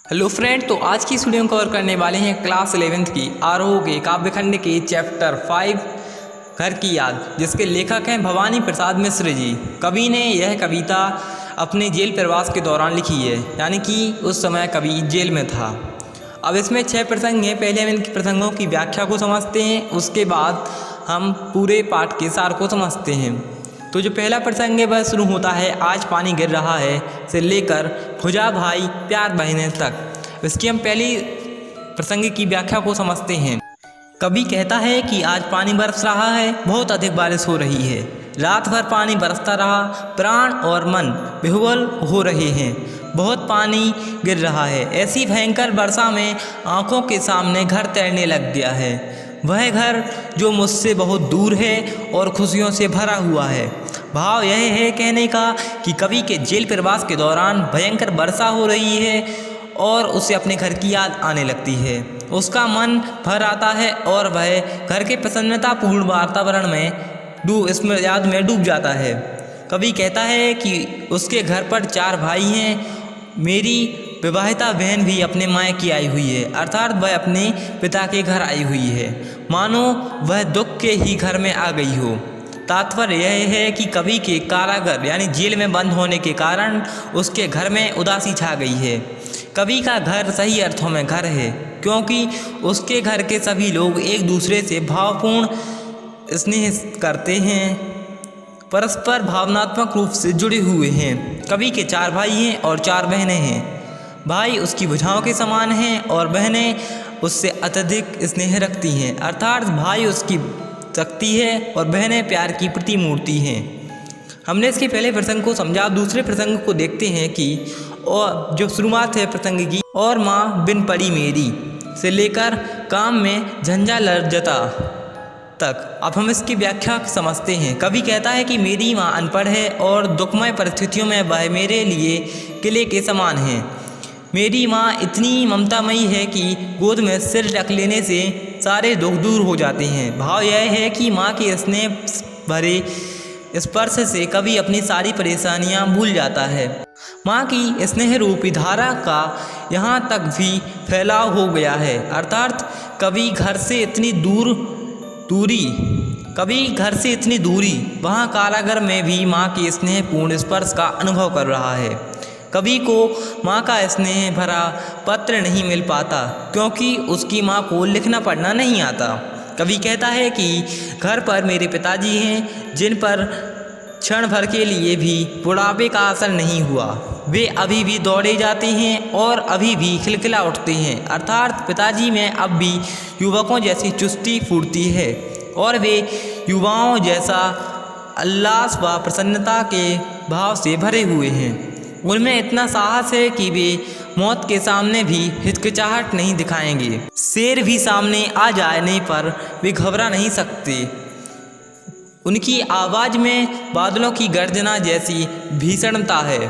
Hello friend, तो आज की वीडियो में कवर करने वाले हैं क्लास 11th की आरोह के काव्यखंड के चैप्टर 5 घर की याद, जिसके लेखक हैं भवानी प्रसाद मिश्र जी। कवि ने यह कविता अपने जेल प्रवास के दौरान लिखी है, यानी कि उस समय कवि जेल में था। अब इसमें 6 प्रसंग हैं। पहले हम इन प्रसंगों की व्याख्या को समझते हैं, उसके बाद हम पूरे पाठ के सार को समझते हैं। तो जो पहला प्रसंग है वह शुरू होता है आज पानी गिर रहा है से लेकर भुजा भाई प्यार बहने तक। इसकी हम पहली प्रसंग की व्याख्या को समझते हैं। कवि कहता है कि आज पानी बरस रहा है, बहुत अधिक बारिश हो रही है। रात भर पानी बरसता रहा, प्राण और मन विह्वल हो रहे हैं। बहुत पानी गिर रहा है। ऐसी भयंकर वर्षा में आंखों के सामने घर तैरने लग गया है। वह घर जो मुझसे बहुत दूर है और खुशियों से भरा हुआ है। भाव यह है कहने का कि कवि के जेल प्रवास के दौरान भयंकर वर्षा हो रही है और उसे अपने घर की याद आने लगती है। उसका मन भर आता है और वह घर के प्रसन्नतापूर्ण वातावरण में इसमें याद में डूब जाता है। कवि कहता है कि उसके घर पर 4 भाई हैं। मेरी विवाहिता बहन भी अपने मायके आई हुई है, अर्थात वह अपने पिता के घर आई हुई है, मानो वह दुख के ही घर में आ गई हो। तात्पर्य यह है कि कवि के कारागार यानी जेल में बंद होने के कारण उसके घर में उदासी छा गई है। कवि का घर सही अर्थों में घर है, क्योंकि उसके घर के सभी लोग एक दूसरे से भावपूर्ण स्नेह करते हैं, परस्पर भावनात्मक रूप से जुड़े हुए हैं। कवि के 4 भाई हैं और 4 बहनें हैं। भाई उसकी भुजाओं के समान हैं और बहनें उससे अत्यधिक स्नेह रखती हैं, अर्थात भाई उसकी शक्ति है और बहनें प्यार की प्रतिमूर्ति हैं। हमने इसके पहले प्रसंग को समझा। अब दूसरे प्रसंग को देखते हैं कि और जो शुरुआत है प्रसंग की, और माँ बिन पड़ी मेरी से लेकर काम में झंझालर्जता तक। अब हम इसकी व्याख्या समझते हैं। कवि कहता है कि मेरी माँ अनपढ़ है और दुखमय परिस्थितियों में वह मेरे लिए किले के समान है। मेरी माँ इतनी ममतामयी है कि गोद में सिर रख लेने से सारे दुख दूर हो जाते हैं। भाव यह है कि माँ के स्नेह भरे स्पर्श से कवि अपनी सारी परेशानियाँ भूल जाता है। माँ की स्नेह रूपी धारा का यहाँ तक भी फैलाव हो गया है, अर्थात कवि घर से इतनी दूरी वहाँ कारागार में भी माँ के स्नेहपूर्ण स्पर्श का अनुभव कर रहा है। कवि को माँ का स्नेह भरा पत्र नहीं मिल पाता, क्योंकि उसकी माँ को लिखना पढ़ना नहीं आता। कवि कहता है कि घर पर मेरे पिताजी हैं, जिन पर क्षण भर के लिए भी बुढ़ापे का असर नहीं हुआ। वे अभी भी दौड़े जाते हैं और अभी भी खिलखिला उठते हैं, अर्थात पिताजी में अब भी युवकों जैसी चुस्ती फूर्ती है और वे युवाओं जैसा उल्लास व प्रसन्नता के भाव से भरे हुए हैं। उनमें इतना साहस है कि वे मौत के सामने भी हिचकिचाहट नहीं दिखाएंगे। शेर भी सामने आ जाने पर वे घबरा नहीं सकते। उनकी आवाज़ में बादलों की गर्जना जैसी भीषणता है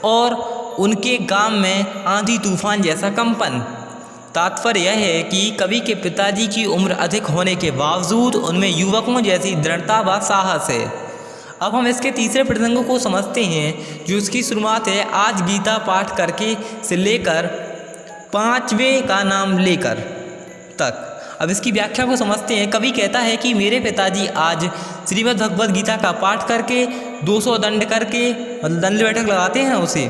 और उनके गाम में आंधी तूफान जैसा कंपन। तात्पर्य यह है कि कवि के पिताजी की उम्र अधिक होने के बावजूद उनमें युवकों जैसी दृढ़ता व साहस है। अब हम इसके तीसरे प्रसंग को समझते हैं, जो इसकी शुरुआत है आज गीता पाठ करके से लेकर 5वें का नाम लेकर तक। अब इसकी व्याख्या को समझते हैं। कवि कहता है कि मेरे पिताजी आज श्रीमद् भगवद गीता का पाठ करके 200 दंड करके, मतलब दंड बैठक लगाते हैं उसे,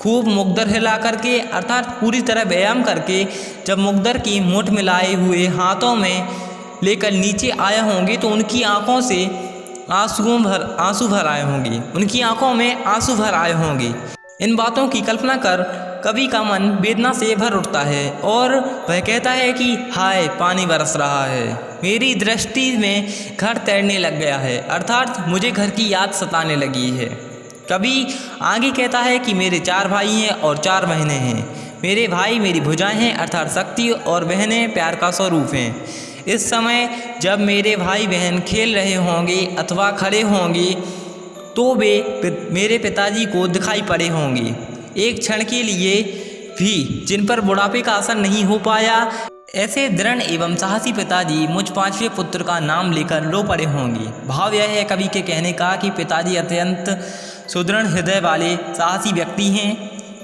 खूब मुकद्दर हिला करके, अर्थात पूरी तरह व्यायाम करके, जब मुकद्दर की मुठ मिलाए हुए हाथों में लेकर नीचे आए होंगे तो उनकी आंखों से आंसू भर आए होंगे, उनकी आंखों में आंसू भर आए होंगे। इन बातों की कल्पना कर कवि का मन वेदना से भर उठता है और वह कहता है कि हाय पानी बरस रहा है, मेरी दृष्टि में घर तैरने लग गया है, अर्थात मुझे घर की याद सताने लगी है। कवि आगे कहता है कि मेरे 4 भाई हैं और 4 बहनें हैं। मेरे भाई मेरी भुजाएं हैं, अर्थात शक्ति, और बहनें प्यार का स्वरूप हैं। इस समय जब मेरे भाई बहन खेल रहे होंगे अथवा खड़े होंगे तो वे मेरे पिताजी को दिखाई पड़े होंगे, एक क्षण के लिए भी, जिन पर बुढ़ापे का असर नहीं हो पाया। ऐसे दृढ़ एवं साहसी पिताजी मुझ 5वें पुत्र का नाम लेकर रो पड़े होंगे। भाव यह है कवि के कहने का कि पिताजी अत्यंत सुदृढ़ हृदय वाले साहसी व्यक्ति हैं।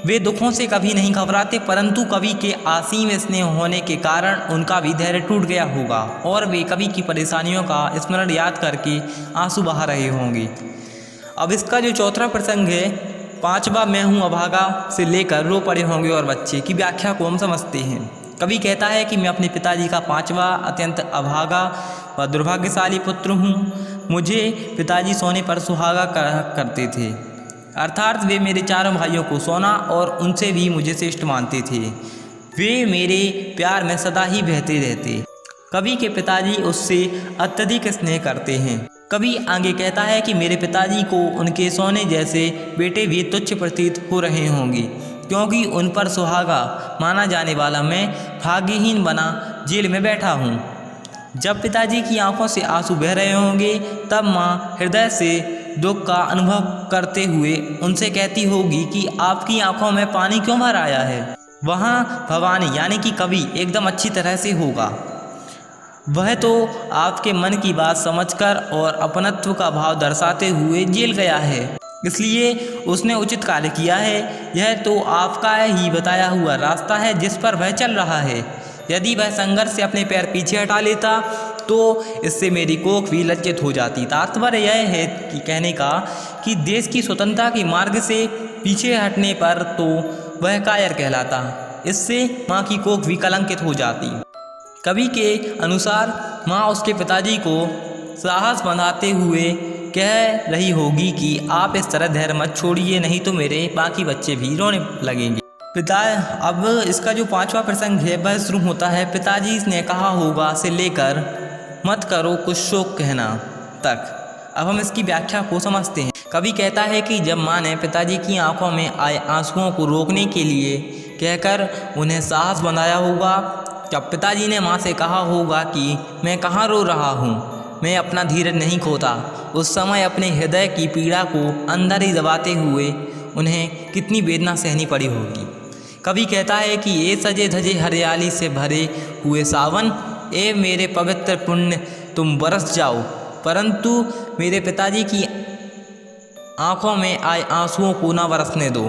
वे दुखों से कभी नहीं घबराते, परंतु कवि के असीम स्नेह होने के कारण उनका भी धैर्य टूट गया होगा और वे कवि की परेशानियों का स्मरण याद करके आंसू बहा रहे होंगे। अब इसका जो चौथा प्रसंग है, पांचवा मैं हूँ अभागा से लेकर रो पड़े होंगे और बच्चे की व्याख्या को हम समझते हैं। कवि कहता है कि मैं अपने पिताजी का पांचवा अत्यंत अभागा व दुर्भाग्यशाली पुत्र हूँ। मुझे पिताजी सोने पर सुहागा करते थे, अर्थात वे मेरे चारों भाइयों को सोना और उनसे भी मुझे श्रेष्ठ मानते थे। वे मेरे प्यार में सदा ही बहते रहते। कवि के पिताजी उससे अत्यधिक स्नेह करते हैं। कवि आगे कहता है कि मेरे पिताजी को उनके सोने जैसे बेटे भी तुच्छ प्रतीत हो रहे होंगे, क्योंकि उन पर सुहागा माना जाने वाला मैं भाग्यहीन बना जेल में बैठा हूँ। जब पिताजी की आंखों से आंसू बह रहे होंगे तब माँ हृदय से दुख का अनुभव करते हुए उनसे कहती होगी कि आपकी आंखों में पानी क्यों भर आया है। वहाँ भवानी यानी कि कवि एकदम अच्छी तरह से होगा। वह तो आपके मन की बात समझकर और अपनत्व का भाव दर्शाते हुए जेल गया है, इसलिए उसने उचित कार्य किया है। यह तो आपका ही बताया हुआ रास्ता है जिस पर वह चल रहा है। यदि वह संघर्ष से अपने पैर पीछे हटा लेता तो इससे मेरी कोख भी लज्जित हो जाती। तात्पर्य यह है कि कहने का कि देश की स्वतंत्रता के मार्ग से पीछे हटने पर तो वह कायर कहलाता, इससे माँ की कोख भी कलंकित हो जाती। कवि के अनुसार माँ उसके पिताजी को साहस बंधाते हुए कह रही होगी कि आप इस तरह धैर्य मत छोड़िए, नहीं तो मेरे बाकी बच्चे भी रोने लगेंगे। अब इसका जो पांचवा प्रसंग है वह शुरू होता है पिताजी ने कहा होगा से लेकर मत करो कुछ शोक कहना तक। अब हम इसकी व्याख्या को समझते हैं। कवि कहता है कि जब माँ ने पिताजी की आंखों में आए आंसुओं को रोकने के लिए कहकर उन्हें साहस बंधाया होगा, जब पिताजी ने माँ से कहा होगा कि मैं कहाँ रो रहा हूँ, मैं अपना धीरज नहीं खोता, उस समय अपने हृदय की पीड़ा को अंदर ही दबाते हुए उन्हें कितनी वेदना सहनी पड़ी होगी। कवि कहता है कि ये सजे धजे हरियाली से भरे हुए सावन, ए मेरे पवित्र पुण्य तुम बरस जाओ, परंतु मेरे पिताजी की आंखों में आए आंसुओं को ना बरसने दो।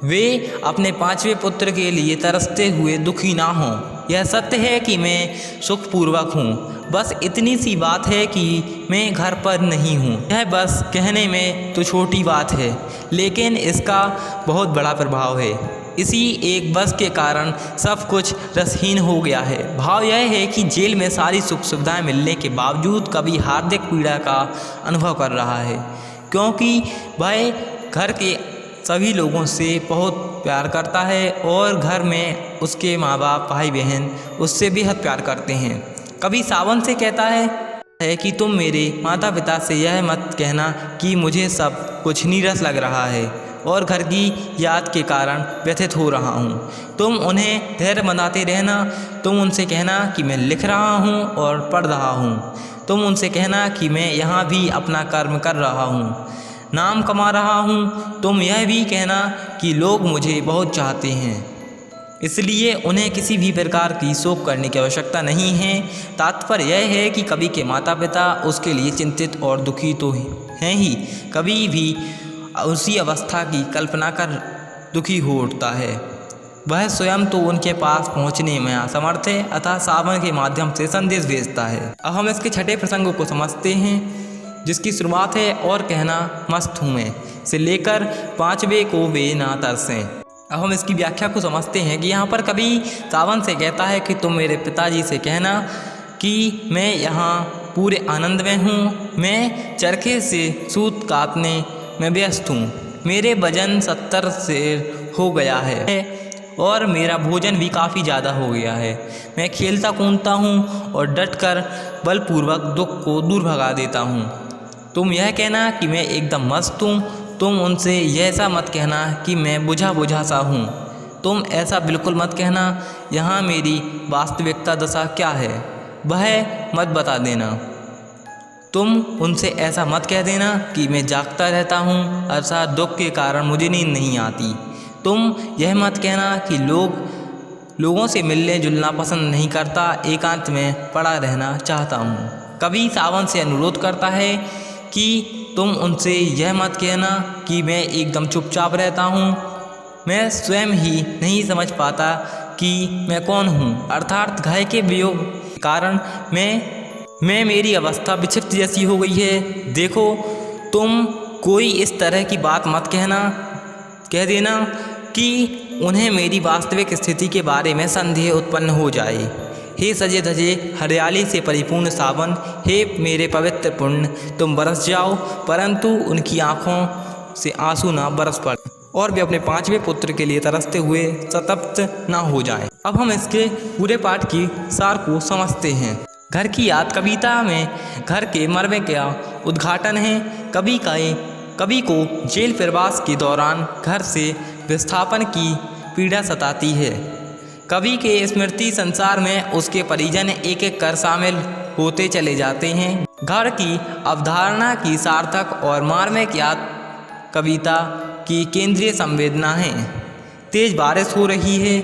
वे अपने पांचवें पुत्र के लिए तरसते हुए दुखी ना हों। यह सत्य है कि मैं सुखपूर्वक हूँ, बस इतनी सी बात है कि मैं घर पर नहीं हूँ। यह बस कहने में तो छोटी बात है, लेकिन इसका बहुत बड़ा प्रभाव है। इसी एक बस के कारण सब कुछ रसहीन हो गया है। भाव यह है कि जेल में सारी सुख सुविधाएं मिलने के बावजूद कवि हार्दिक पीड़ा का अनुभव कर रहा है, क्योंकि वह घर के सभी लोगों से बहुत प्यार करता है और घर में उसके माँ बाप भाई बहन उससे बेहद प्यार करते हैं। कवि सावन से कहता है कि तुम मेरे माता पिता से यह मत कहना कि मुझे सब कुछ नीरस लग रहा है और घर की याद के कारण व्यथित हो रहा हूँ। तुम उन्हें धैर्य बनाते रहना। तुम उनसे कहना कि मैं लिख रहा हूँ और पढ़ रहा हूँ। तुम उनसे कहना कि मैं यहाँ भी अपना कर्म कर रहा हूँ, नाम कमा रहा हूँ। तुम यह भी कहना कि लोग मुझे बहुत चाहते हैं, इसलिए उन्हें किसी भी प्रकार की शोक करने की आवश्यकता नहीं है। तात्पर्य यह है कि कवि के माता पिता उसके लिए चिंतित और दुखी तो हैं ही, कवि भी उसी अवस्था की कल्पना कर दुखी हो उठता है। वह स्वयं तो उनके पास पहुंचने में असमर्थ है, अतः सावन के माध्यम से संदेश भेजता है। अब हम इसके छठे प्रसंग को समझते हैं, जिसकी शुरुआत है और कहना मस्त हूँ मैं से लेकर पांचवे को वे ना तरसें। अब हम इसकी व्याख्या को समझते हैं कि यहाँ पर कवि सावन से कहता है कि तुम मेरे पिताजी से कहना कि मैं यहाँ पूरे आनंद में हूँ। मैं चरखे से सूत काटने में व्यस्त हूँ। मेरे वजन 70 से हो गया है और मेरा भोजन भी काफ़ी ज़्यादा हो गया है। मैं खेलता कूदता हूँ और डटकर बलपूर्वक दुख को दूर भगा देता हूँ। तुम यह कहना कि मैं एकदम मस्त हूँ। तुम उनसे ऐसा मत कहना कि मैं बुझा बुझा सा हूँ। तुम ऐसा बिल्कुल मत कहना। यहाँ मेरी वास्तविकता दशा क्या है वह मत बता देना। तुम उनसे ऐसा मत कह देना कि मैं जागता रहता हूँ, अर्थात दुख के कारण मुझे नींद नहीं आती। तुम यह मत कहना कि लोगों से मिलने जुलना पसंद नहीं करता, एकांत में पड़ा रहना चाहता हूँ। कवि सावन से अनुरोध करता है कि तुम उनसे यह मत कहना कि मैं एकदम चुपचाप रहता हूँ। मैं स्वयं ही नहीं समझ पाता कि मैं कौन हूँ। अर्थात घाय के वियोग के कारण मैं मेरी अवस्था विक्षिप्त जैसी हो गई है। देखो, तुम कोई इस तरह की बात मत कह देना कि उन्हें मेरी वास्तविक स्थिति के बारे में संदेह उत्पन्न हो जाए। हे सजे धजे हरियाली से परिपूर्ण सावन, हे मेरे पवित्र पुण्य, तुम बरस जाओ, परंतु उनकी आँखों से आंसू ना बरस पड़े और वे अपने 5वें पुत्र के लिए तरसते हुए संतप्त ना हो जाएं। अब हम इसके पूरे पाठ की सार को समझते हैं। घर की याद कविता में घर के मर्मे का उद्घाटन है। कवि को जेल प्रवास के दौरान घर से विस्थापन की पीड़ा सताती है। कवि के स्मृति संसार में उसके परिजन एक एक कर शामिल होते चले जाते हैं। घर की अवधारणा की सार्थक और मार्मिक याद कविता की केंद्रीय संवेदना है। तेज बारिश हो रही है,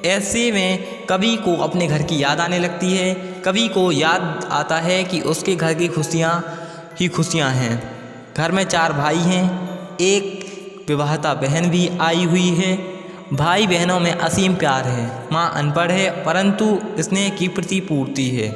ऐसे में कवि को अपने घर की याद आने लगती है। कवि को याद आता है कि उसके घर की खुशियाँ ही खुशियाँ हैं। घर में 4 भाई हैं, एक विवाहिता बहन भी आई हुई है। भाई बहनों में असीम प्यार है। माँ अनपढ़ है, परंतु स्नेह की प्रतिपूर्ति है।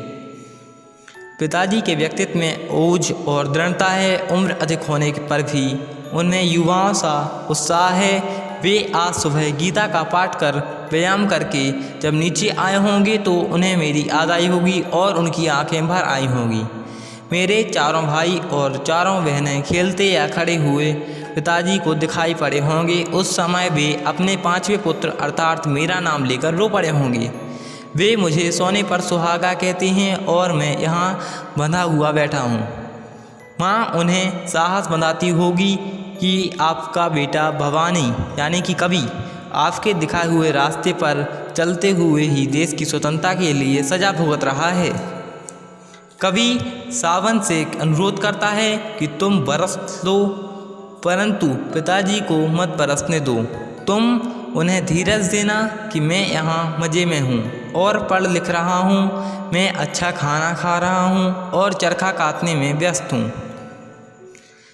पिताजी के व्यक्तित्व में ओज और दृढ़ता है। उम्र अधिक होने पर भी उनमें युवाओं सा उत्साह है। वे आज सुबह गीता का पाठ कर व्यायाम करके जब नीचे आए होंगे तो उन्हें मेरी याद आई होगी और उनकी आंखें भर आई होंगी। मेरे 4 भाई और 4 बहनें खेलते या खड़े हुए पिताजी को दिखाई पड़े होंगे। उस समय वे अपने 5वें पुत्र अर्थात मेरा नाम लेकर रो पड़े होंगे। वे मुझे सोने पर सुहागा कहते हैं और मैं यहाँ बंधा हुआ बैठा हूँ। माँ उन्हें साहस बंधाती होगी कि आपका बेटा भवानी यानी कि कवि आपके दिखाए हुए रास्ते पर चलते हुए ही देश की स्वतंत्रता के लिए सजा भुगत रहा है। कवि सावन से अनुरोध करता है कि तुम बरस लो, परंतु पिताजी को मत बरसने दो। तुम उन्हें धीरज देना कि मैं यहाँ मज़े में हूँ और पढ़ लिख रहा हूँ। मैं अच्छा खाना खा रहा हूँ और चरखा काटने में व्यस्त हूँ,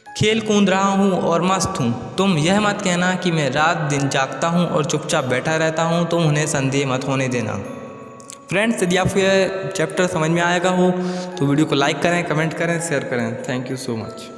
खेल कूद रहा हूँ और मस्त हूँ। तुम यह मत कहना कि मैं रात दिन जागता हूँ और चुपचाप बैठा रहता हूँ। तुम उन्हें संदेह मत होने देना। फ्रेंड्स, यदि आपको यह चैप्टर समझ में आएगा हो तो वीडियो को लाइक करें, कमेंट करें, शेयर करें। Thank you so much.